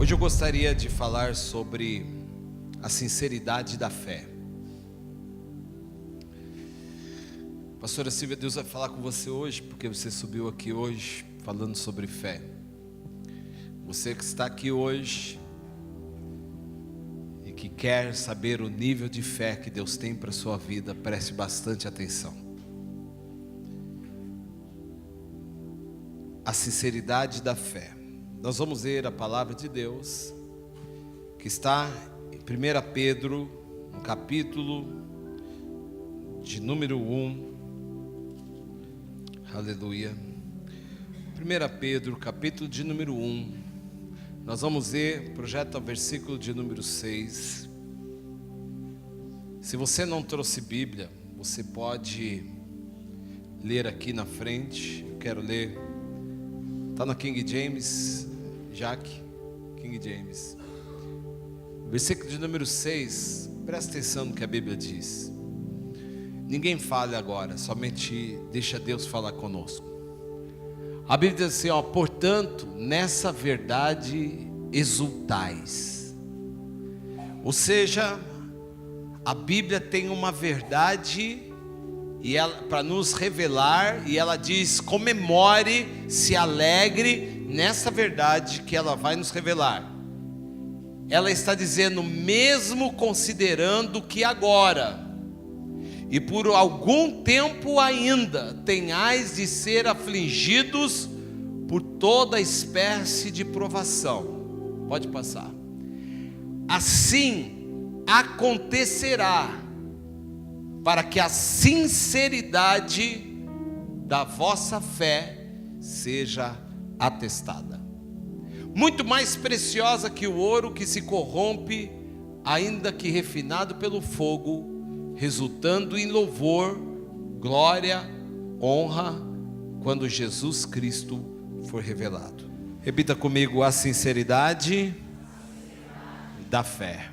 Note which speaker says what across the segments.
Speaker 1: Hoje eu gostaria de falar sobre a sinceridade da fé. Pastora Silvia, Deus vai falar com você hoje, porque você subiu aqui hoje falando sobre fé. Você que está aqui hoje e que quer saber o nível de fé que Deus tem para a sua vida, preste bastante atenção. A sinceridade da fé. Nós vamos ler a palavra de Deus, que está em 1 Pedro, no capítulo de número 1. Aleluia. 1 Pedro, capítulo de número 1. Nós vamos ler, projeta o versículo de número 6. Se você não trouxe Bíblia, você pode ler aqui na frente. Eu quero ler. Está na King James, Jack, King James. Versículo de número 6, presta atenção no que a Bíblia diz. Ninguém fale agora, somente deixa Deus falar conosco. A Bíblia diz assim, portanto, nessa verdade exultais. Ou seja, a Bíblia tem uma verdade e ela para nos revelar, e ela diz: comemore, se alegre nessa verdade que ela vai nos revelar. Ela está dizendo, mesmo considerando que agora e por algum tempo ainda tenhais de ser afligidos por toda espécie de provação. Pode passar. Assim acontecerá, para que a sinceridade da vossa fé seja atestada. Muito mais preciosa que o ouro que se corrompe, ainda que refinado pelo fogo, resultando em louvor, glória, honra, quando Jesus Cristo for revelado. Repita comigo: a sinceridade da fé.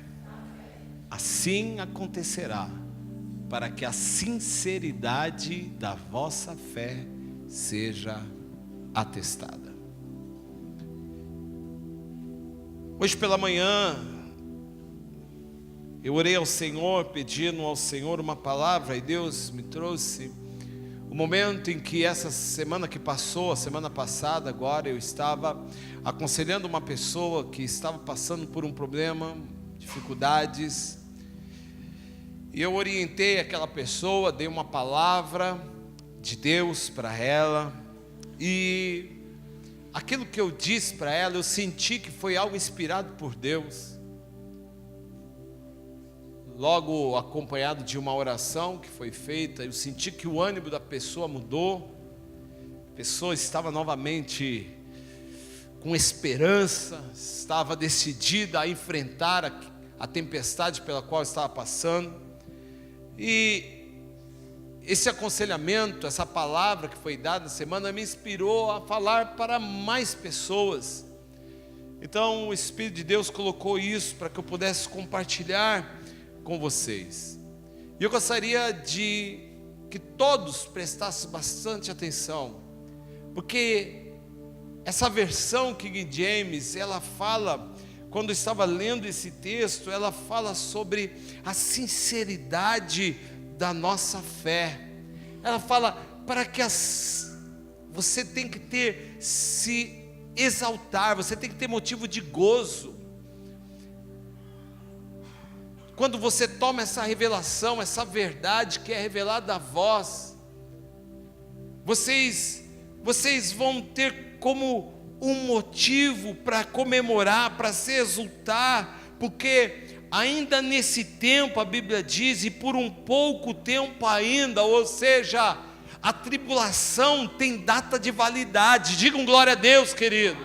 Speaker 1: Assim acontecerá, para que a sinceridade da vossa fé seja atestada. Hoje pela manhã, eu orei ao Senhor, pedindo ao Senhor uma palavra, e Deus me trouxe o momento em que essa semana que passou, a semana passada agora, eu estava aconselhando uma pessoa que estava passando por um problema, dificuldades, e eu orientei aquela pessoa, dei uma palavra de Deus para ela, e aquilo que eu disse para ela, eu senti que foi algo inspirado por Deus. Logo acompanhado de uma oração que foi feita, eu senti que o ânimo da pessoa mudou. A pessoa estava novamente com esperança, estava decidida a enfrentar a tempestade pela qual estava passando. E esse aconselhamento, essa palavra que foi dada na semana, me inspirou a falar para mais pessoas. Então o Espírito de Deus colocou isso para que eu pudesse compartilhar com vocês. E eu gostaria de que todos prestassem bastante atenção, porque essa versão King James, ela fala, quando eu estava lendo esse texto, ela fala sobre a sinceridade da nossa fé. Ela fala para que você tem que se exaltar, você tem que ter motivo de gozo. Quando você toma essa revelação, essa verdade que é revelada a vós, vocês vão ter como um motivo para comemorar, para se exultar, porque ainda nesse tempo, a Bíblia diz, e por um pouco tempo ainda, ou seja, a tribulação tem data de validade. Digam glória a Deus, querido.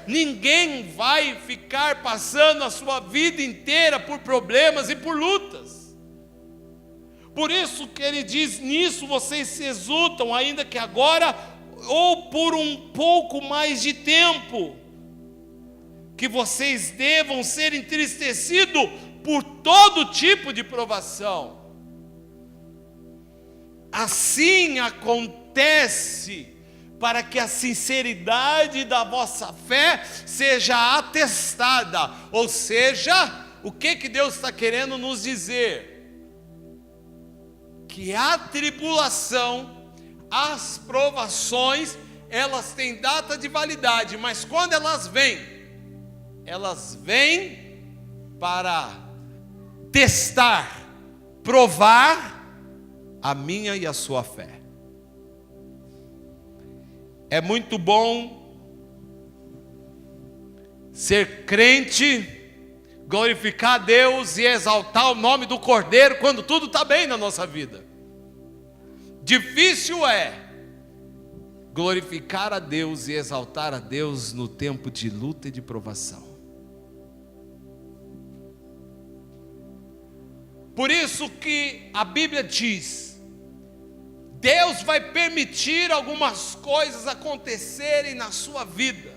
Speaker 1: Ninguém vai ficar passando a sua vida inteira por problemas e por lutas. Por isso que ele diz, nisso vocês se exultam, ainda que agora, ou por um pouco mais de tempo, que vocês devam ser entristecidos por todo tipo de provação. Assim acontece para que a sinceridade da vossa fé seja atestada. Ou seja, o que Deus está querendo nos dizer? Que a tribulação, as provações, elas têm data de validade, mas quando elas vêm para testar, provar a minha e a sua fé. É muito bom ser crente, glorificar a Deus e exaltar o nome do Cordeiro quando tudo está bem na nossa vida. Difícil é glorificar a Deus e exaltar a Deus no tempo de luta e de provação. Por isso que a Bíblia diz: Deus vai permitir algumas coisas acontecerem na sua vida.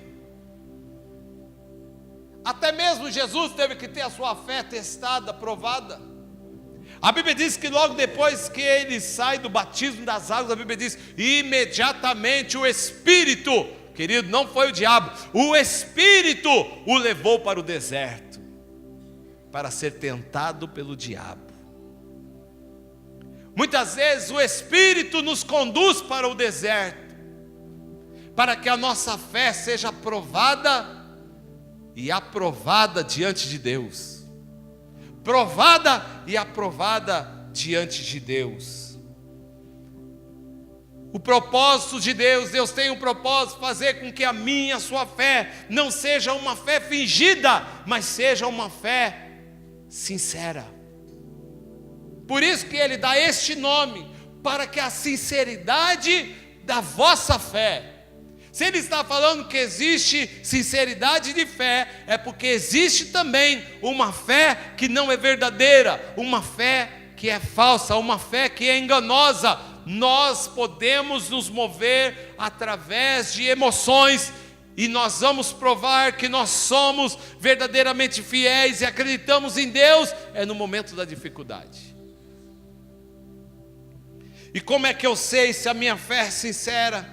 Speaker 1: Até mesmo Jesus teve que ter a sua fé testada, provada. A Bíblia diz que logo depois que ele sai do batismo das águas, a Bíblia diz: imediatamente o Espírito, querido, não foi o diabo, o Espírito o levou para o deserto, para ser tentado pelo diabo. Muitas vezes o Espírito nos conduz para o deserto, para que a nossa fé seja provada e aprovada diante de Deus. Provada e aprovada diante de Deus. O propósito de Deus, Deus tem um propósito de fazer com que a minha, a sua fé não seja uma fé fingida, mas seja uma fé sincera. Por isso que Ele dá este nome, para que a sinceridade da vossa fé. Se Ele está falando que existe sinceridade de fé, é porque existe também uma fé que não é verdadeira, uma fé que é falsa, uma fé que é enganosa. Nós podemos nos mover através de emoções, e nós vamos provar que nós somos verdadeiramente fiéis e acreditamos em Deus, é no momento da dificuldade. E como é que eu sei se a minha fé é sincera?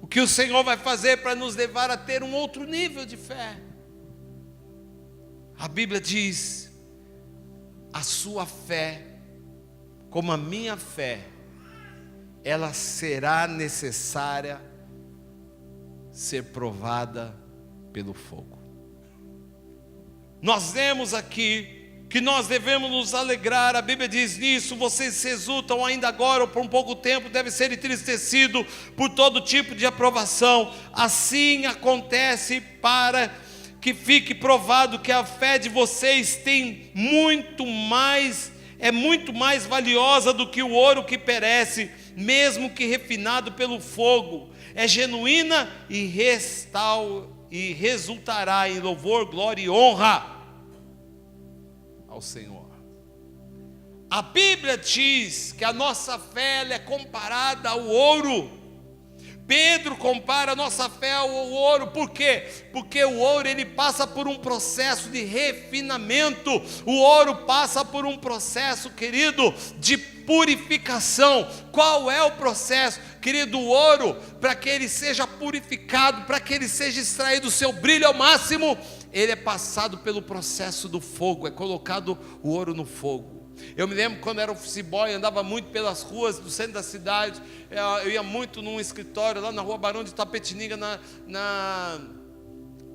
Speaker 1: O que o Senhor vai fazer para nos levar a ter um outro nível de fé? A Bíblia diz: a sua fé, como a minha fé, ela será necessária ser provada pelo fogo. Nós vemos aqui que nós devemos nos alegrar. A Bíblia diz nisso: vocês se exultam ainda agora, ou por um pouco tempo deve ser entristecido por todo tipo de aprovação. Assim acontece para que fique provado que a fé de vocês é muito mais valiosa do que o ouro que perece, mesmo que refinado pelo fogo. É genuína e resultará em louvor, glória e honra ao Senhor. A Bíblia diz que a nossa fé é comparada ao ouro. Pedro compara a nossa fé ao ouro. Por quê? Porque o ouro, ele passa por um processo de refinamento. O ouro passa por um processo, querido, de purificação. Qual é o processo? Querido, o ouro, para que ele seja purificado, para que ele seja extraído o seu brilho ao máximo, ele é passado pelo processo do fogo, é colocado o ouro no fogo. Eu me lembro quando era office boy, andava muito pelas ruas do centro da cidade. Eu ia muito num escritório lá na rua Barão de Itapetininga,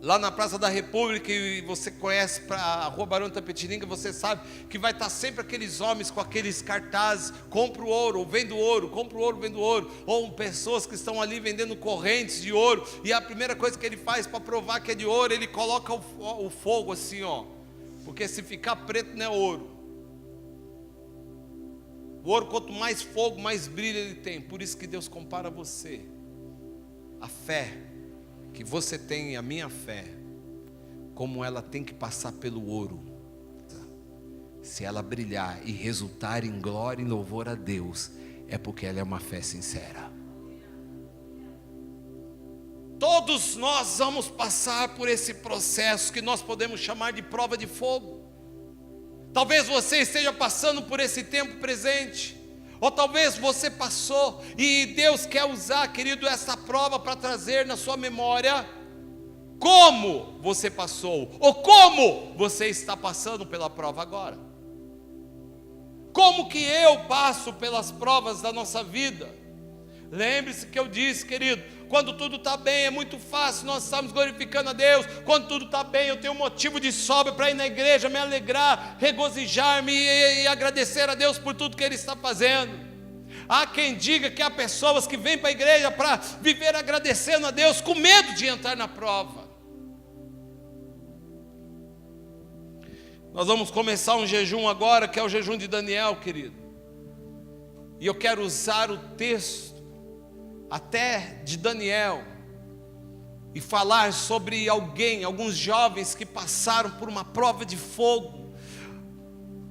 Speaker 1: lá na Praça da República. E você conhece a rua Barão de Itapetininga, você sabe que vai estar sempre aqueles homens com aqueles cartazes: compra o ouro, ou vende o ouro, compra o ouro, vende o ouro. Ou pessoas que estão ali vendendo correntes de ouro, e a primeira coisa que ele faz para provar que é de ouro, ele coloca o fogo assim, ó, porque se ficar preto não é ouro. O ouro, quanto mais fogo, mais brilho ele tem. Por isso que Deus compara você, a fé que você tem e a minha fé, como ela tem que passar pelo ouro. Se ela brilhar e resultar em glória e louvor a Deus, é porque ela é uma fé sincera. Todos nós vamos passar por esse processo que nós podemos chamar de prova de fogo. Talvez você esteja passando por esse tempo presente, Ou talvez você passou e Deus quer usar, querido, essa prova para trazer na sua memória como você passou, ou como você está passando pela prova agora. Como que eu passo pelas provas da nossa vida? Lembre-se que eu disse, querido, quando tudo está bem é muito fácil, nós estamos glorificando a Deus. Quando tudo está bem, eu tenho motivo de sobra para ir na igreja, me alegrar, regozijar-me e agradecer a Deus por tudo que Ele está fazendo. Há quem diga que há pessoas que vêm para a igreja para viver agradecendo a Deus, com medo de entrar na prova. Nós vamos começar um jejum agora, que é o jejum de Daniel, querido. E eu quero usar o texto até de Daniel e falar sobre alguns jovens que passaram por uma prova de fogo,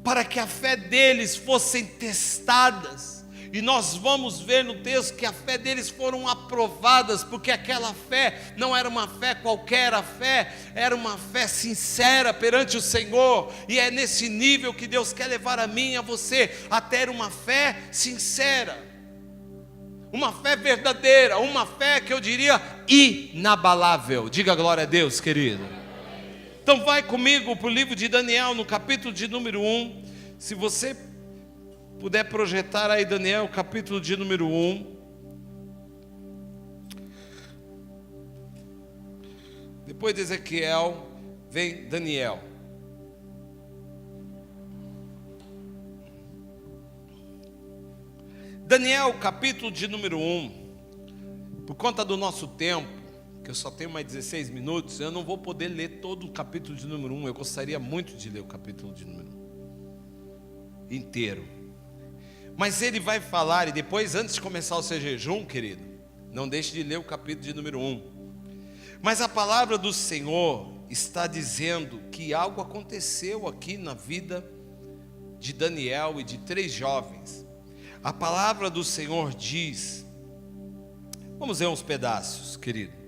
Speaker 1: para que a fé deles fossem testadas. E nós vamos ver no texto que a fé deles foram aprovadas, porque aquela fé não era uma fé qualquer, a fé era uma fé sincera perante o Senhor. E é nesse nível que Deus quer levar a mim e a você, a ter uma fé sincera, uma fé verdadeira, uma fé que eu diria inabalável. Diga glória a Deus, querido. Então vai comigo para o livro de Daniel, no capítulo de número 1. Se você puder projetar aí Daniel, capítulo de número 1. Depois de Ezequiel, vem Daniel. Daniel, capítulo de número 1. Por conta do nosso tempo, que eu só tenho mais 16 minutos, eu não vou poder ler todo o capítulo de número 1. Eu gostaria muito de ler o capítulo de número 1 inteiro. Mas ele vai falar, e depois, antes de começar o seu jejum, querido, não deixe de ler o capítulo de número 1. Mas a palavra do Senhor está dizendo que algo aconteceu aqui na vida de Daniel e de 3 jovens. A palavra do Senhor diz, vamos ver uns pedaços, querido.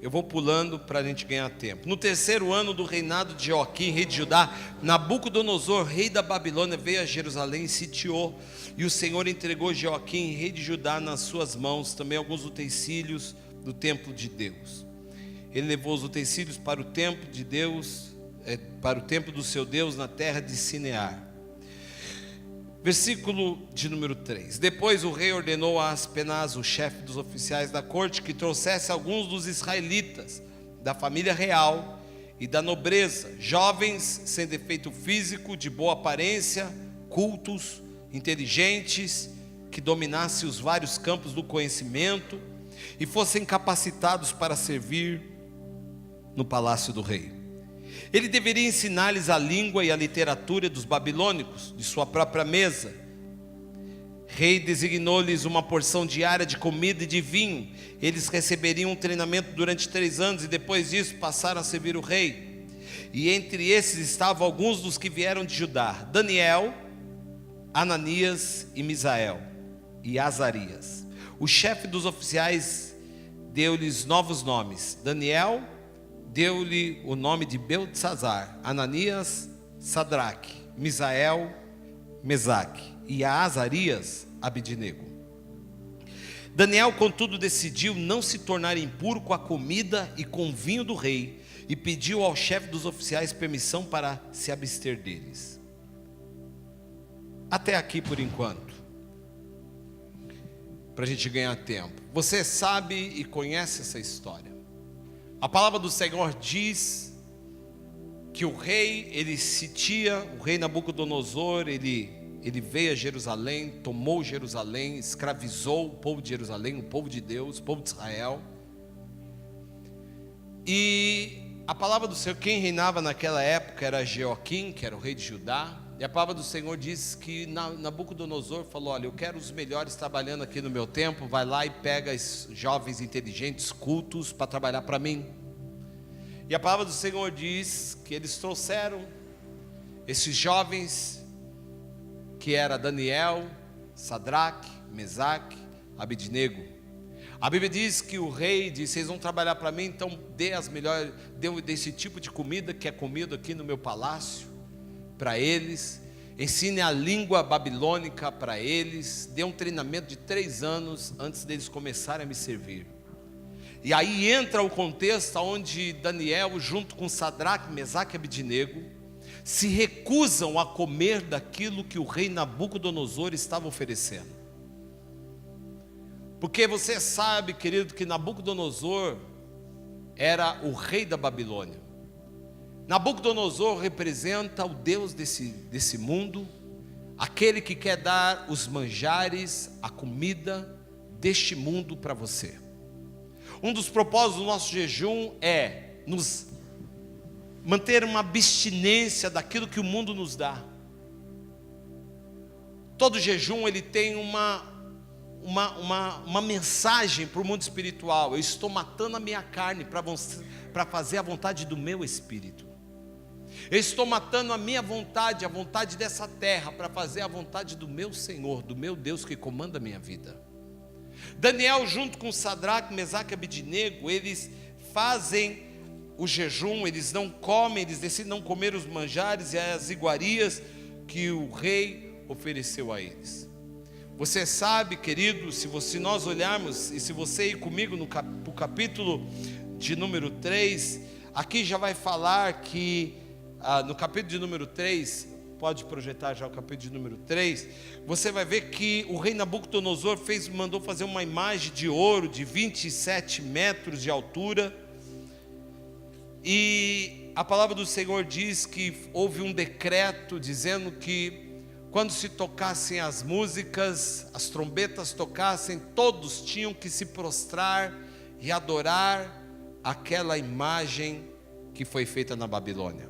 Speaker 1: Eu vou pulando para a gente ganhar tempo. No 3º ano do reinado de Joaquim, rei de Judá, Nabucodonosor, rei da Babilônia, veio a Jerusalém e sitiou. E o Senhor entregou Joaquim, rei de Judá, nas suas mãos, também alguns utensílios do templo de Deus. Ele levou os utensílios para o templo de Deus, para o templo do seu Deus, na terra de Sinear. Versículo de número 3. Depois o rei ordenou a Aspenaz, o chefe dos oficiais da corte, que trouxesse alguns dos israelitas, da família real e da nobreza, jovens sem defeito físico, de boa aparência, cultos, inteligentes, que dominassem os vários campos do conhecimento e fossem capacitados para servir no palácio do rei. Ele deveria ensinar-lhes a língua e a literatura dos babilônicos, de sua própria mesa. Rei designou-lhes uma porção diária de comida e de vinho. Eles receberiam um treinamento durante 3 anos e depois disso passaram a servir o rei. E entre esses estavam alguns dos que vieram de Judá: Daniel, Ananias e Misael e Azarias. O chefe dos oficiais deu-lhes novos nomes. Daniel deu-lhe o nome de Beltesazar, Ananias, Sadraque, Misael, Mesaque, e a Azarias, Abidnego. Daniel, contudo, decidiu não se tornar impuro com a comida e com o vinho do rei, e pediu ao chefe dos oficiais permissão para se abster deles. Até aqui por enquanto, para a gente ganhar tempo. Você sabe e conhece essa história. A palavra do Senhor diz que o rei, o rei Nabucodonosor, ele veio a Jerusalém, tomou Jerusalém, escravizou o povo de Jerusalém, o povo de Deus, o povo de Israel. E a palavra do Senhor, quem reinava naquela época era Joaquim, que era o rei de Judá. E a palavra do Senhor diz que Nabucodonosor falou: olha, eu quero os melhores trabalhando aqui no meu templo, vai lá e pega os jovens inteligentes, cultos, para trabalhar para mim. E a palavra do Senhor diz que eles trouxeram esses jovens, que era Daniel, Sadraque, Mesaque, Abidnego. A Bíblia diz que o rei disse: vocês vão trabalhar para mim, então dê desse tipo de comida, que é comido aqui no meu palácio, para eles. ensine a língua babilônica para eles, dê um treinamento de 3 anos antes deles começarem a me servir. E aí entra o contexto onde Daniel, junto com Sadraque, Mesaque e Abednego, se recusam a comer daquilo que o rei Nabucodonosor estava oferecendo. Porque você sabe, querido, que Nabucodonosor era o rei da Babilônia. Nabucodonosor representa o Deus desse mundo, aquele que quer dar os manjares, a comida deste mundo para você. Um dos propósitos do nosso jejum é nos manter uma abstinência daquilo que o mundo nos dá. Todo jejum ele tem uma mensagem para o mundo espiritual. Eu estou matando a minha carne para fazer a vontade do meu espírito. Eu estou matando a minha vontade, a vontade dessa terra, para fazer a vontade do meu Senhor, do meu Deus que comanda a minha vida. Daniel, junto com Sadraque, Mesaque e Abednego, eles fazem o jejum, eles não comem, eles decidem não comer os manjares e as iguarias que o rei ofereceu a eles. Você sabe, querido, se nós olharmos, e se você ir comigo no capítulo de número 3, aqui já vai falar que, no capítulo de número 3, pode projetar já o capítulo de número 3, você vai ver que o rei Nabucodonosor mandou fazer uma imagem de ouro de 27 metros de altura, e a palavra do Senhor diz que houve um decreto dizendo que quando se tocassem as músicas, as trombetas tocassem, todos tinham que se prostrar e adorar aquela imagem que foi feita na Babilônia.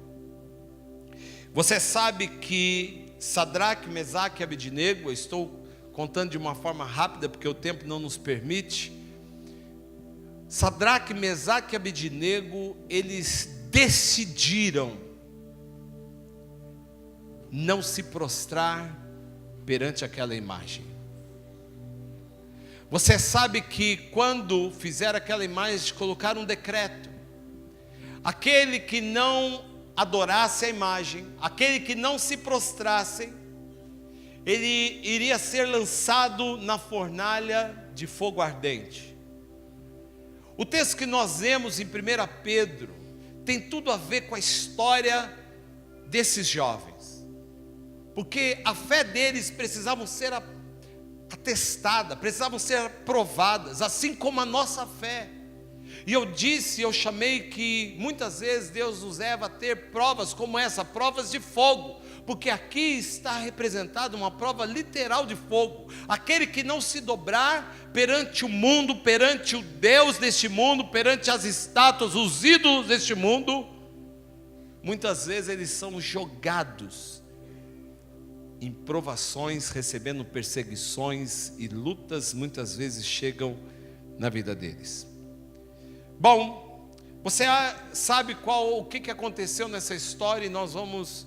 Speaker 1: Você sabe que Sadraque, Mesaque e Abednego, eu estou contando de uma forma rápida porque o tempo não nos permite. Sadraque, Mesaque e Abednego, eles decidiram não se prostrar perante aquela imagem. Você sabe que quando fizeram aquela imagem, colocaram um decreto: aquele que não adorasse a imagem, aquele que não se prostrasse, ele iria ser lançado na fornalha de fogo ardente. O texto que nós lemos em 1 Pedro tem tudo a ver com a história desses jovens, porque a fé deles precisava ser atestada, precisavam ser provadas, assim como a nossa fé. E eu chamei que muitas vezes Deus nos leva a ter provas como essa, provas de fogo, porque aqui está representada uma prova literal de fogo. Aquele que não se dobrar perante o mundo, perante o Deus deste mundo, perante as estátuas, os ídolos deste mundo, muitas vezes eles são jogados em provações, recebendo perseguições e lutas, muitas vezes chegam na vida deles. Bom, você sabe o que aconteceu nessa história, e nós vamos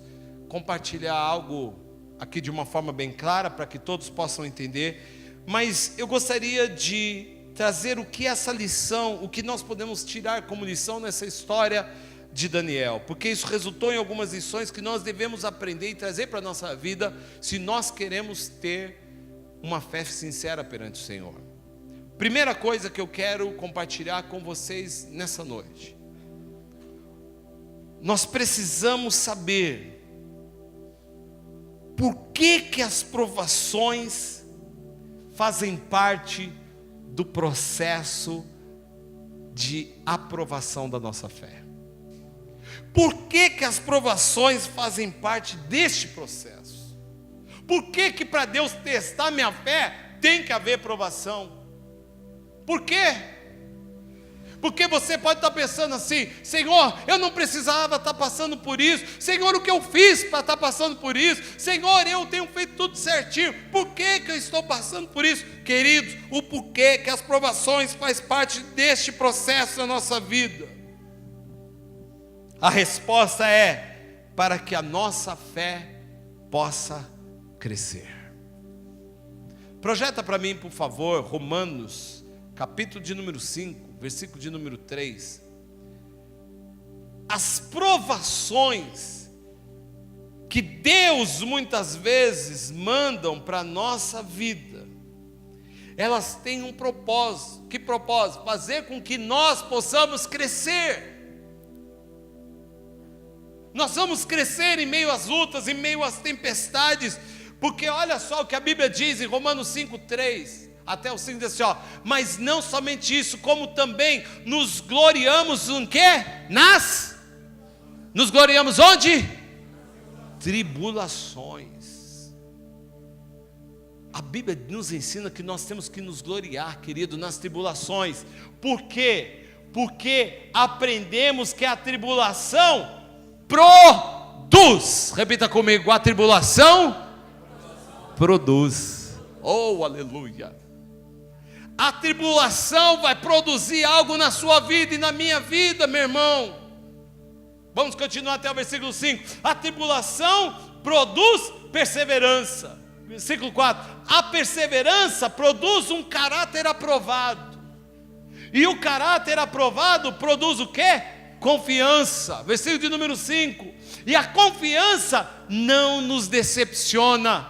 Speaker 1: compartilhar algo aqui de uma forma bem clara, para que todos possam entender, mas eu gostaria de trazer o que essa lição, o que nós podemos tirar como lição nessa história de Daniel, porque isso resultou em algumas lições que nós devemos aprender e trazer para a nossa vida, se nós queremos ter uma fé sincera perante o Senhor. Primeira coisa que eu quero compartilhar com vocês nessa noite: nós precisamos saber por que as provações fazem parte do processo de aprovação da nossa fé. Por que as provações fazem parte deste processo? Por que para Deus testar minha fé tem que haver provação? Por quê? Porque você pode estar pensando assim: Senhor, eu não precisava estar passando por isso. Senhor, o que eu fiz para estar passando por isso? Senhor, eu tenho feito tudo certinho. Por que eu estou passando por isso? Queridos, o porquê que as provações fazem parte deste processo na nossa vida? A resposta é para que a nossa fé possa crescer. Projeta para mim, por favor, Romanos, capítulo de número 5, versículo de número 3. As provações que Deus muitas vezes mandam para a nossa vida, elas têm um propósito. Que propósito? Fazer com que nós possamos crescer. Nós vamos crescer em meio às lutas, em meio às tempestades, porque olha só o que a Bíblia diz em Romanos 5:3 até o 5, diz assim, mas não somente isso, como também nos gloriamos em quê? Nos gloriamos onde? Tribulações. A Bíblia nos ensina que nós temos que nos gloriar, querido, nas tribulações. Por quê? Porque aprendemos que a tribulação produz. Repita comigo: a tribulação produz. Oh, aleluia. A tribulação vai produzir algo na sua vida e na minha vida, meu irmão. Vamos continuar até o versículo 5. A tribulação produz perseverança. Versículo 4. A perseverança produz um caráter aprovado. E o caráter aprovado produz o quê? Confiança. Versículo de número 5. E a confiança não nos decepciona,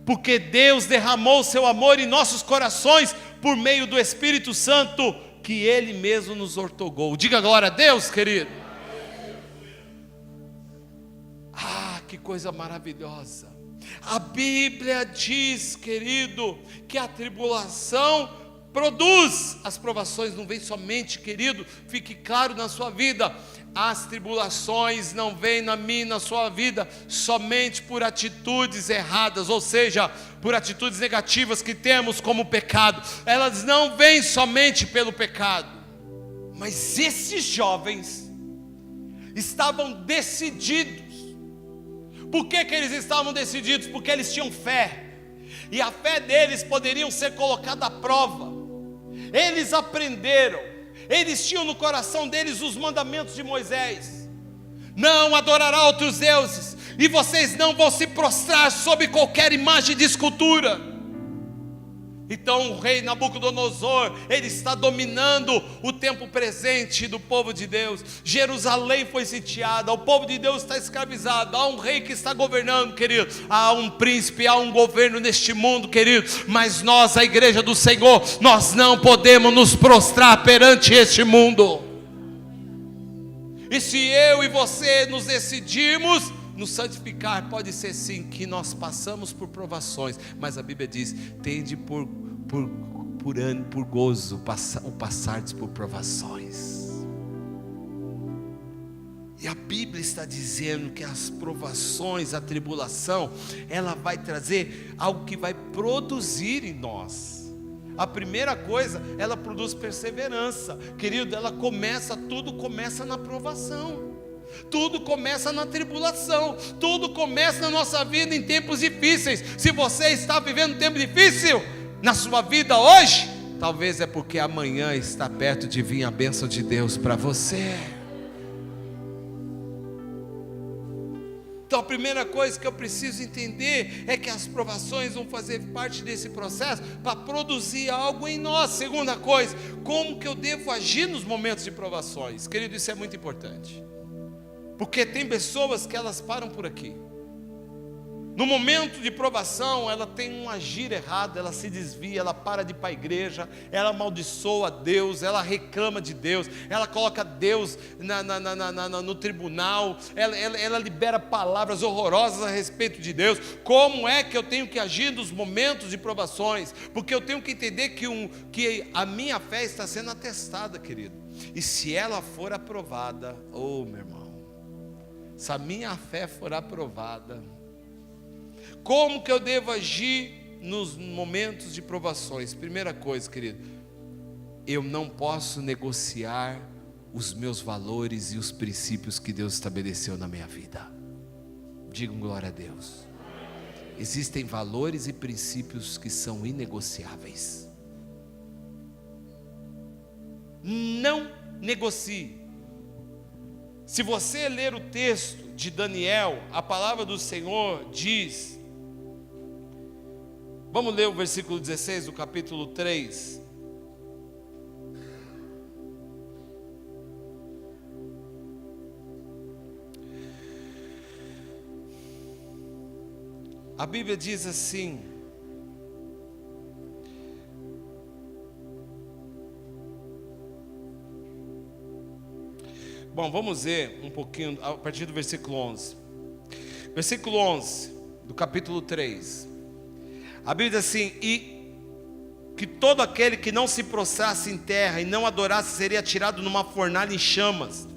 Speaker 1: porque Deus derramou seu amor em nossos corações por meio do Espírito Santo que Ele mesmo nos outorgou. Diga glória a Deus, querido. Ah, que coisa maravilhosa. A Bíblia diz, querido, que a tribulação produz. As provações não vêm somente, querido, fique claro na sua vida, as tribulações não vêm na minha e na sua vida somente por atitudes erradas, ou seja, por atitudes negativas que temos como pecado. Elas não vêm somente pelo pecado. Mas esses jovens estavam decididos. Por que eles estavam decididos? Porque eles tinham fé, e a fé deles poderia ser colocada à prova. Eles aprenderam, eles tinham no coração deles os mandamentos de Moisés: não adorará outros deuses, e vocês não vão se prostrar sobre qualquer imagem de escultura. Então o rei Nabucodonosor, ele está dominando o tempo presente do povo de Deus. Jerusalém foi sitiada, o povo de Deus está escravizado. Há um rei que está governando, querido. Há um príncipe, há um governo neste mundo, querido. Mas nós, a igreja do Senhor, nós não podemos nos prostrar perante este mundo. E se eu e você nos decidimos nos santificar, pode ser sim que nós passamos por provações, mas a Bíblia diz: tende por gozo o passardes por provações. E a Bíblia está dizendo que as provações, a tribulação, ela vai trazer algo que vai produzir em nós. A primeira coisa, ela produz perseverança, querido. Tudo começa na provação. Tudo começa na tribulação. Tudo começa na nossa vida em tempos difíceis. Se você está vivendo um tempo difícil na sua vida hoje, talvez é porque amanhã está perto de vir a bênção de Deus para você. Então a primeira coisa que eu preciso entender é que as provações vão fazer parte desse processo para produzir algo em nós. Segunda coisa, como que eu devo agir nos momentos de provações? Querido, isso é muito importante. Porque tem pessoas que elas param por aqui. No momento de provação, ela tem um agir errado, ela se desvia, ela para de ir para a igreja, ela amaldiçoa Deus, ela reclama de Deus, ela coloca Deus no tribunal, ela libera palavras horrorosas a respeito de Deus. Como é que eu tenho que agir nos momentos de provações? Porque eu tenho que entender que a minha fé está sendo atestada, querido. E se ela for aprovada, oh meu irmão, se a minha fé for aprovada, como que eu devo agir nos momentos de provações? Primeira coisa, querido, eu não posso negociar os meus valores e os princípios que Deus estabeleceu na minha vida. Digam glória a Deus. Existem valores e princípios que são inegociáveis. Não negocie. Se você ler o texto de Daniel, a palavra do Senhor diz, vamos ler o versículo 16 do capítulo 3. A Bíblia diz assim: bom, vamos ver um pouquinho a partir do versículo 11. Versículo 11 do capítulo 3. A Bíblia diz assim: e que todo aquele que não se prostrasse em terra e não adorasse seria tirado numa fornalha em chamas.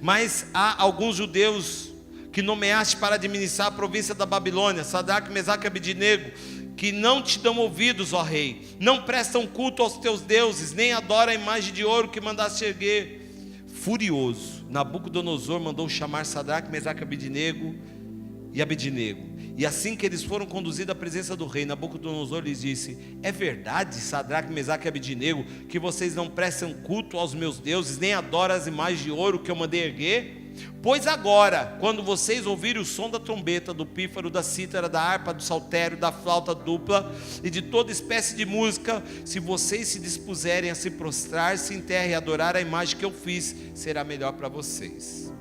Speaker 1: Mas há alguns judeus que nomeaste para administrar a província da Babilônia, Sadraque, Mesaque e Abednego, que não te dão ouvidos, ó rei, não prestam culto aos teus deuses, nem adoram a imagem de ouro que mandaste erguer. Furioso, Nabucodonosor mandou chamar Sadraque, Mesaque e Abednego. E assim que eles foram conduzidos à presença do rei, Nabucodonosor lhes disse: é verdade, Sadraque, Mesaque e Abednego, que vocês não prestam culto aos meus deuses, nem adoram as imagens de ouro que eu mandei erguer? Pois agora, quando vocês ouvirem o som da trombeta, do pífaro, da cítara, da harpa, do saltério, da flauta dupla e de toda espécie de música, se vocês se dispuserem a se prostrar-se em terra e adorar a imagem que eu fiz, será melhor para vocês.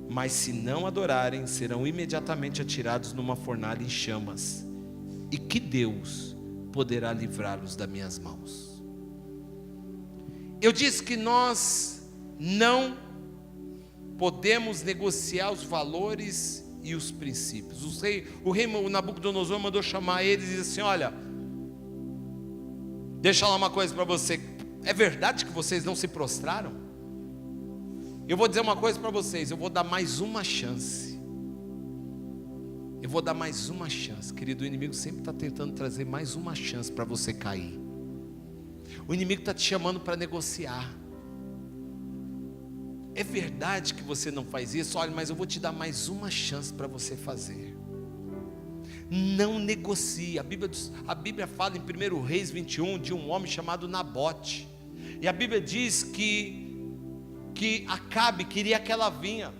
Speaker 1: Mas se não adorarem, serão imediatamente atirados numa fornalha em chamas. E que Deus poderá livrá-los das minhas mãos? Eu disse que nós não podemos negociar os valores e os princípios. O rei Nabucodonosor mandou chamar eles e disse assim: olha, deixa lá uma coisa para você. É verdade que vocês não se prostraram? Eu vou dizer uma coisa para vocês, eu vou dar mais uma chance. Eu vou dar mais uma chance. Querido, o inimigo sempre está tentando trazer mais uma chance para você cair. O inimigo está te chamando para negociar. É verdade que você não faz isso? Olha, mas eu vou te dar mais uma chance para você fazer. Não negocie. A Bíblia fala em 1 Reis 21 de um homem chamado Nabote. E a Bíblia diz que Acabe queria aquela vinha.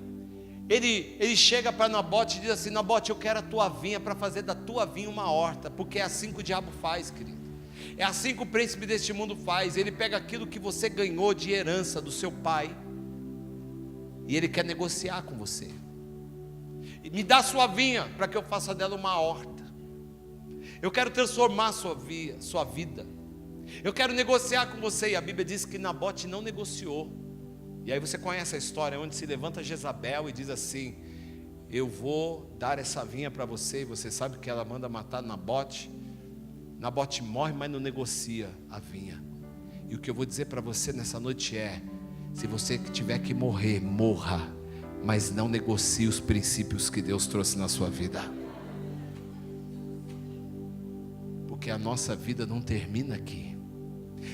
Speaker 1: Ele chega para Nabote e diz assim: Nabote, eu quero a tua vinha para fazer da tua vinha uma horta. Porque é assim que o diabo faz, querido. É assim que o príncipe deste mundo faz. Ele pega aquilo que você ganhou de herança do seu pai e ele quer negociar com você. Me dá sua vinha para que eu faça dela uma horta. Eu quero transformar a sua vida. Eu quero negociar com você. E a Bíblia diz que Nabote não negociou. E aí você conhece a história onde se levanta Jezabel e diz assim: eu vou dar essa vinha para você. E você sabe que ela manda matar Nabote. Nabote morre, mas não negocia a vinha. E o que eu vou dizer para você nessa noite é: se você tiver que morrer, morra, mas não negocie os princípios que Deus trouxe na sua vida. Porque a nossa vida não termina aqui.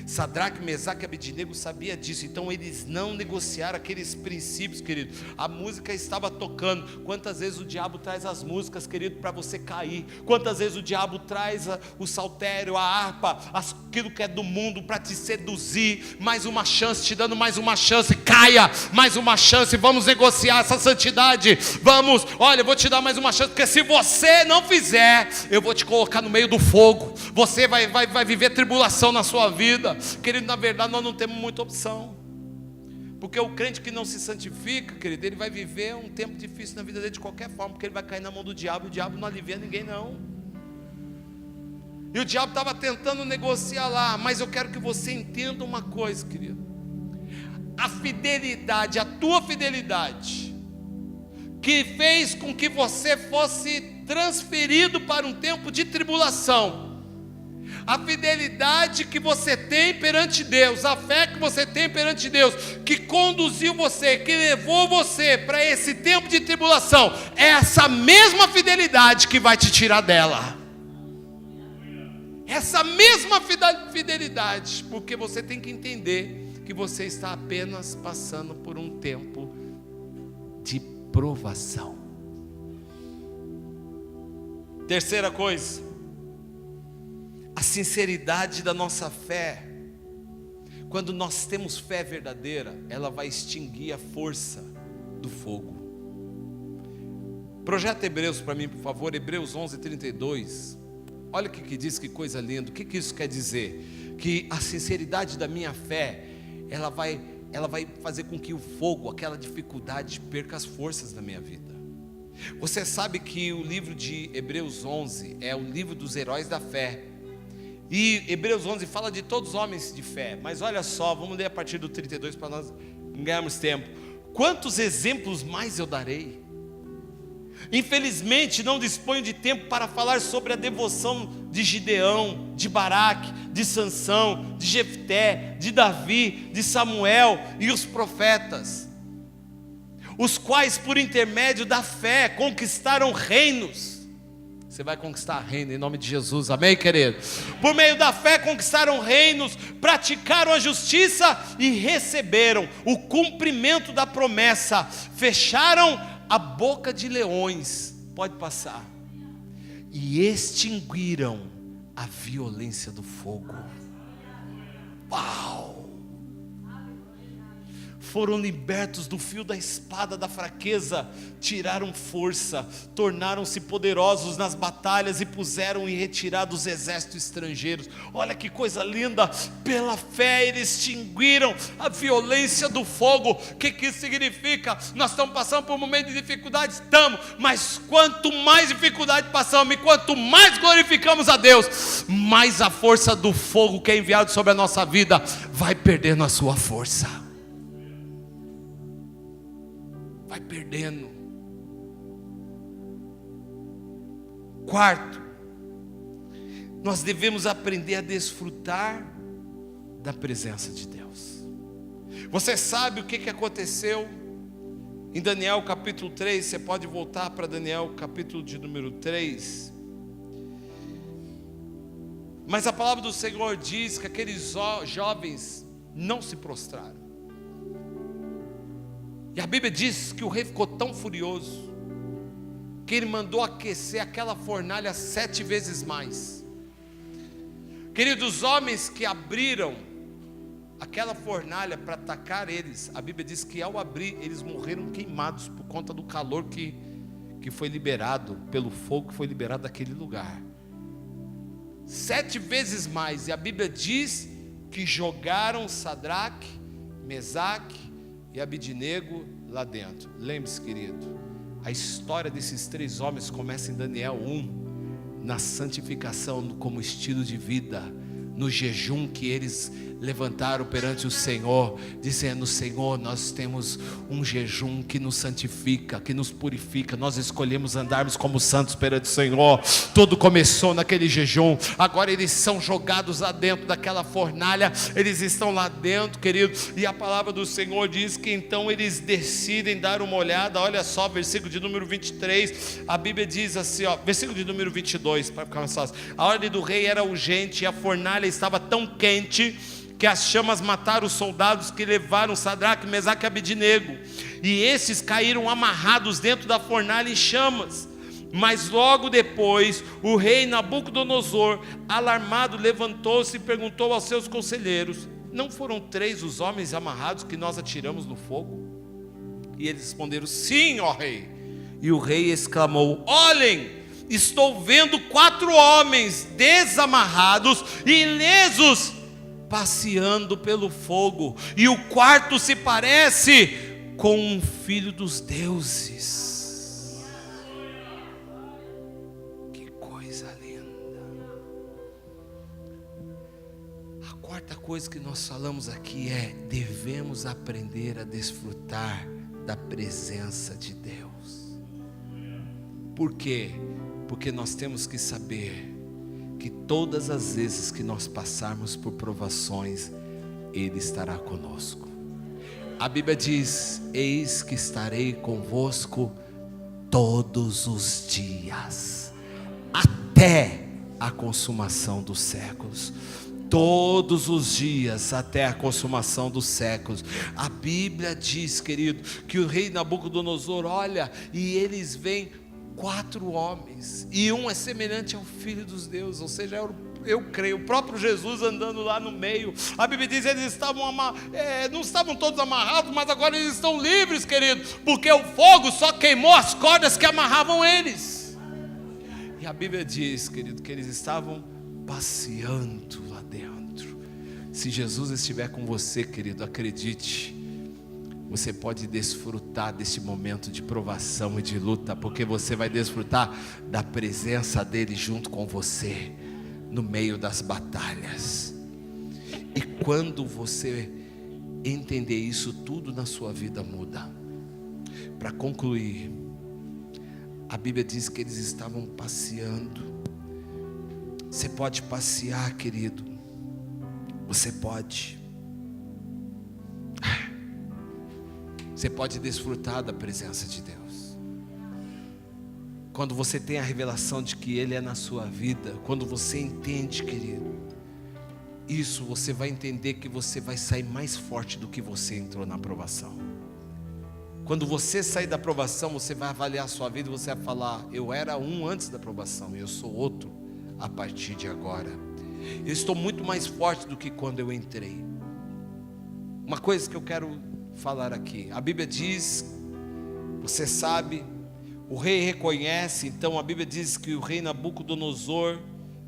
Speaker 1: Sadraque, Mesaque e Abednego sabia disso. Então eles não negociaram aqueles princípios, querido. A música estava tocando. Quantas vezes o diabo traz as músicas, querido, para você cair? Quantas vezes o diabo traz o saltério, a harpa, aquilo que é do mundo para te seduzir? Mais uma chance, te dando mais uma chance. Caia, mais uma chance. Vamos negociar essa santidade. Vamos, olha, eu vou te dar mais uma chance. Porque se você não fizer, eu vou te colocar no meio do fogo. Você vai viver tribulação na sua vida. Querido, na verdade nós não temos muita opção. Porque o crente que não se santifica, querido, ele vai viver um tempo difícil na vida dele de qualquer forma. Porque ele vai cair na mão do diabo. E o diabo não alivia ninguém não. E o diabo estava tentando negociar lá. Mas eu quero que você entenda uma coisa, querido. A fidelidade, a tua fidelidade, que fez com que você fosse transferido para um tempo de tribulação, a fidelidade que você tem perante Deus, a fé que você tem perante Deus, que conduziu você, que levou você para esse tempo de tribulação, é essa mesma fidelidade que vai te tirar dela. Essa mesma fidelidade, porque você tem que entender que você está apenas passando por um tempo de provação. Terceira coisa, a sinceridade da nossa fé. Quando nós temos fé verdadeira, ela vai extinguir a força do fogo. Projeta Hebreus para mim, por favor, Hebreus 11:32. Olha o que diz, que coisa linda. O que isso quer dizer? Que a sinceridade da minha fé, ela vai fazer com que o fogo, aquela dificuldade, perca as forças da minha vida. Você sabe que o livro de Hebreus 11 é o livro dos heróis da fé. E Hebreus 11 fala de todos os homens de fé. Mas olha só, vamos ler a partir do 32 para nós ganharmos tempo. Quantos exemplos mais eu darei? Infelizmente não disponho de tempo para falar sobre a devoção de Gideão, de Baraque, de Sansão, de Jefté, de Davi, de Samuel e os profetas, os quais por intermédio da fé conquistaram reinos. Você vai conquistar reino em nome de Jesus, amém, querido? Por meio da fé conquistaram reinos, praticaram a justiça e receberam o cumprimento da promessa, fecharam a boca de leões, pode passar, e extinguiram a violência do fogo. Uau! Foram libertos do fio da espada da fraqueza, tiraram força, tornaram-se poderosos nas batalhas e puseram em retirada os exércitos estrangeiros. Olha que coisa linda, pela fé eles extinguiram a violência do fogo. O que isso significa? Nós estamos passando por um momento de dificuldade, estamos, mas quanto mais dificuldade passamos e quanto mais glorificamos a Deus, mais a força do fogo que é enviado sobre a nossa vida vai perdendo a sua força. Vai perdendo. Quarto, nós devemos aprender a desfrutar da presença de Deus. Você sabe o que aconteceu em Daniel capítulo 3? Você pode voltar para Daniel capítulo de número 3. Mas a palavra do Senhor diz que aqueles jovens não se prostraram. E a Bíblia diz que o rei ficou tão furioso que ele mandou aquecer aquela fornalha 7 vezes mais. Queridos, homens que abriram aquela fornalha para atacar eles, a Bíblia diz que ao abrir eles morreram queimados por conta do calor que foi liberado, pelo fogo que foi liberado daquele lugar. 7 vezes mais. E a Bíblia diz que jogaram Sadraque, Mesaque e Abidinego lá dentro. Lembre-se, querido, a história desses 3 homens começa em Daniel 1, na santificação como estilo de vida, no jejum que eles levantaram perante o Senhor, dizendo: Senhor, nós temos um jejum que nos santifica, que nos purifica, nós escolhemos andarmos como santos perante o Senhor. Tudo começou naquele jejum. Agora eles são jogados lá dentro daquela fornalha, eles estão lá dentro, querido, e a palavra do Senhor diz que então eles decidem dar uma olhada. Olha só, versículo de número 23, a Bíblia diz assim, versículo de número 22, para ficar mais fácil: a ordem do rei era urgente e a fornalha estava tão quente que as chamas mataram os soldados que levaram Sadraque, Mesaque e Abidinego, e esses caíram amarrados dentro da fornalha em chamas. Mas logo depois o rei Nabucodonosor, alarmado, levantou-se e perguntou aos seus conselheiros: não foram 3 os homens amarrados que nós atiramos no fogo? E eles responderam: sim, ó rei. E o rei exclamou: olhem, estou vendo 4 homens desamarrados e ilesos passeando pelo fogo, e o quarto se parece com um filho dos deuses. Que coisa linda. A quarta coisa que nós falamos aqui é: devemos aprender a desfrutar da presença de Deus. Por quê? Porque nós temos que saber que todas as vezes que nós passarmos por provações, Ele estará conosco. A Bíblia diz: eis que estarei convosco todos os dias, até a consumação dos séculos. Todos os dias até a consumação dos séculos. A Bíblia diz, querido, que o rei Nabucodonosor olha e eles veem 4 homens, e um é semelhante ao Filho dos deuses, ou seja, eu creio, o próprio Jesus andando lá no meio. A Bíblia diz que eles estavam não estavam todos amarrados, mas agora eles estão livres, querido, porque o fogo só queimou as cordas que amarravam eles. E a Bíblia diz, querido, que eles estavam passeando lá dentro. Se Jesus estiver com você, querido, acredite, você pode desfrutar desse momento de provação e de luta, porque você vai desfrutar da presença dele junto com você, no meio das batalhas. E quando você entender isso, tudo na sua vida muda. Para concluir, a Bíblia diz que eles estavam passeando. Você pode passear, querido. Você pode. Você pode desfrutar da presença de Deus. Quando você tem a revelação de que Ele é na sua vida, quando você entende, querido, isso, você vai entender que você vai sair mais forte do que você entrou na provação. Quando você sair da provação, você vai avaliar a sua vida e você vai falar: eu era um antes da provação e eu sou outro a partir de agora. Eu estou muito mais forte do que quando eu entrei. Uma coisa que eu quero falar aqui, a Bíblia diz, você sabe, o rei reconhece. Então a Bíblia diz que o rei Nabucodonosor,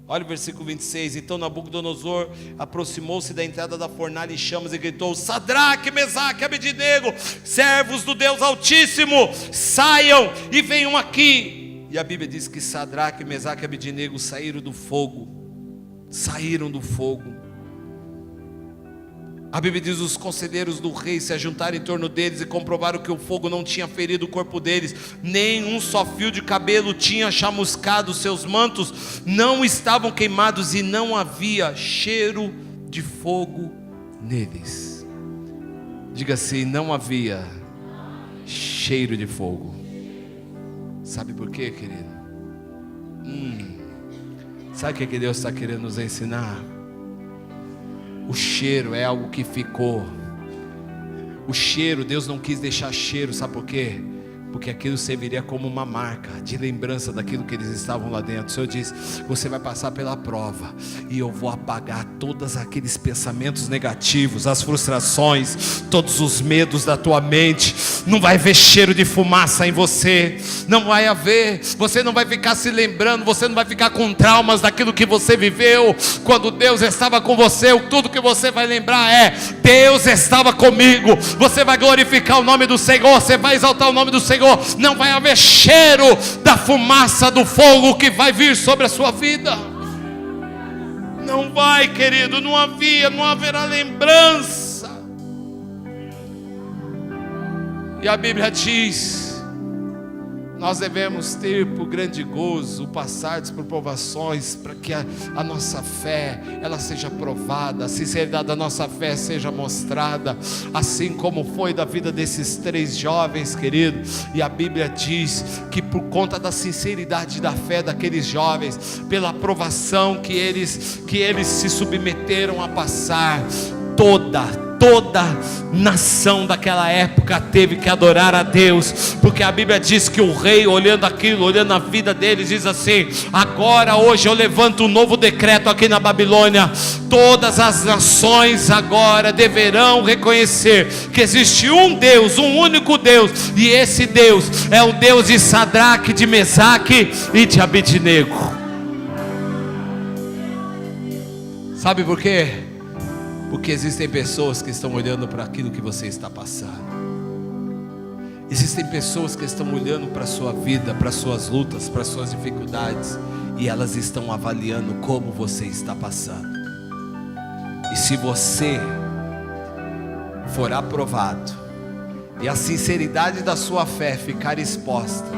Speaker 1: olha o versículo 26, então Nabucodonosor aproximou-se da entrada da fornalha em chamas e gritou: Sadraque, Mesaque, Abednego, servos do Deus Altíssimo, saiam e venham aqui. E a Bíblia diz que Sadraque, Mesaque e Abednego saíram do fogo. A Bíblia diz: os conselheiros do rei se ajuntaram em torno deles e comprovaram que o fogo não tinha ferido o corpo deles, nem um só fio de cabelo tinha chamuscado, seus mantos não estavam queimados e não havia cheiro de fogo neles. Diga assim: não havia cheiro de fogo. Sabe por quê, querido? Sabe o que Deus está querendo nos ensinar? O cheiro é algo que ficou. O cheiro, Deus não quis deixar cheiro, sabe por quê? Porque aquilo serviria como uma marca de lembrança daquilo que eles estavam lá dentro. O Senhor diz: você vai passar pela prova e eu vou apagar todos aqueles pensamentos negativos, as frustrações, todos os medos da tua mente. Não vai haver cheiro de fumaça em você. Não vai haver. Você não vai ficar se lembrando. Você não vai ficar com traumas daquilo que você viveu quando Deus estava com você. Tudo que você vai lembrar é: Deus estava comigo. Você vai glorificar o nome do Senhor. Você vai exaltar o nome do Senhor. Não vai haver cheiro da fumaça do fogo que vai vir sobre a sua vida. Não vai, querido. Não haverá lembrança. E a Bíblia diz: nós devemos ter por grande gozo passarmos por provações, para que a nossa fé ela seja provada, a sinceridade da nossa fé seja mostrada, assim como foi da vida desses 3 jovens, querido. E a Bíblia diz que por conta da sinceridade da fé daqueles jovens, pela provação que eles se submeteram a passar, toda nação daquela época teve que adorar a Deus, porque a Bíblia diz que o rei, olhando aquilo, olhando a vida deles, diz assim: agora, hoje eu levanto um novo decreto aqui na Babilônia. Todas as nações agora deverão reconhecer que existe um Deus, um único Deus, e esse Deus é o Deus de Sadraque, de Mesaque e de Abednego. Sabe por quê? Porque existem pessoas que estão olhando para aquilo que você está passando. Existem pessoas que estão olhando para a sua vida, para as suas lutas, para as suas dificuldades, e elas estão avaliando como você está passando. E se você for aprovado e a sinceridade da sua fé ficar exposta,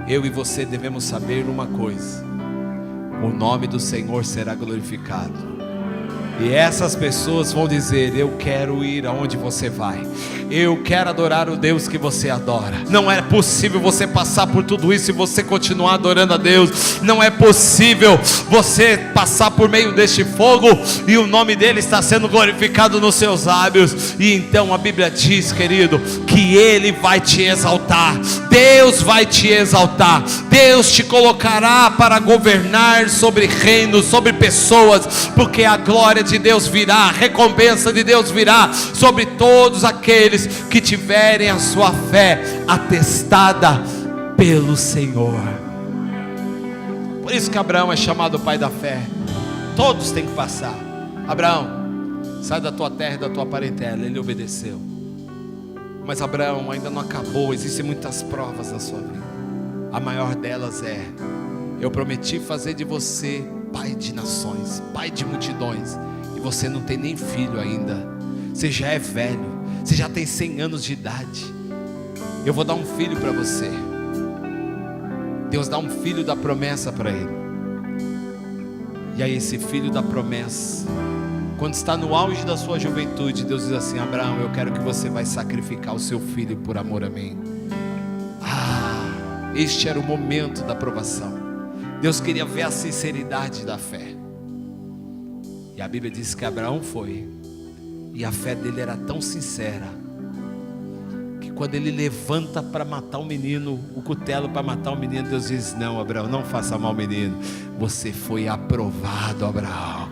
Speaker 1: eu e você devemos saber uma coisa: o nome do Senhor será glorificado. E essas pessoas vão dizer: eu quero ir aonde você vai, eu quero adorar o Deus que você adora. Não é possível você passar por tudo isso e você continuar adorando a Deus. Não é possível você passar por meio deste fogo e o nome dele está sendo glorificado nos seus lábios. E então a Bíblia diz, querido, que ele vai te exaltar. Deus vai te exaltar. Deus te colocará para governar sobre reinos, sobre pessoas, porque a glória de Deus virá, a recompensa de Deus virá sobre todos aqueles que tiverem a sua fé atestada pelo Senhor. Por isso que Abraão é chamado o pai da fé. Todos têm que passar. Abraão, sai da tua terra e da tua parentela. Ele obedeceu. Mas Abraão, ainda não acabou, existem muitas provas na sua vida. A maior delas é: eu prometi fazer de você pai de nações, pai de multidões, e você não tem nem filho ainda. Você já é velho, você já tem 100 anos de idade. Eu vou dar um filho para você. Deus dá um filho da promessa para ele. E aí esse filho da promessa, quando está no auge da sua juventude, Deus diz assim: Abraão, eu quero que você vai sacrificar o seu filho por amor a mim. Este era o momento da provação. Deus queria ver a sinceridade da fé. E a Bíblia diz que Abraão foi, e a fé dele era tão sincera, que quando ele levanta para matar o menino, o cutelo para matar o menino, Deus diz: não, Abraão, não faça mal ao menino. Você foi aprovado, Abraão.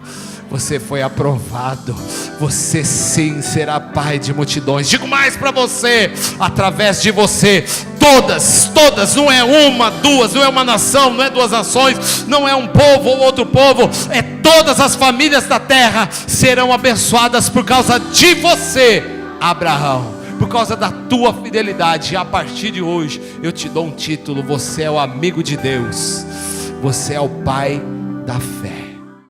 Speaker 1: Você foi aprovado. Você sim será pai de multidões. Digo mais para você: através de você, todas, não é uma, duas, não é uma nação, não é duas nações, não é um povo ou outro povo, é todas as famílias da terra serão abençoadas por causa de você, Abraão, por causa da tua fidelidade. E a partir de hoje eu te dou um título: você é o amigo de Deus, você é o pai da fé.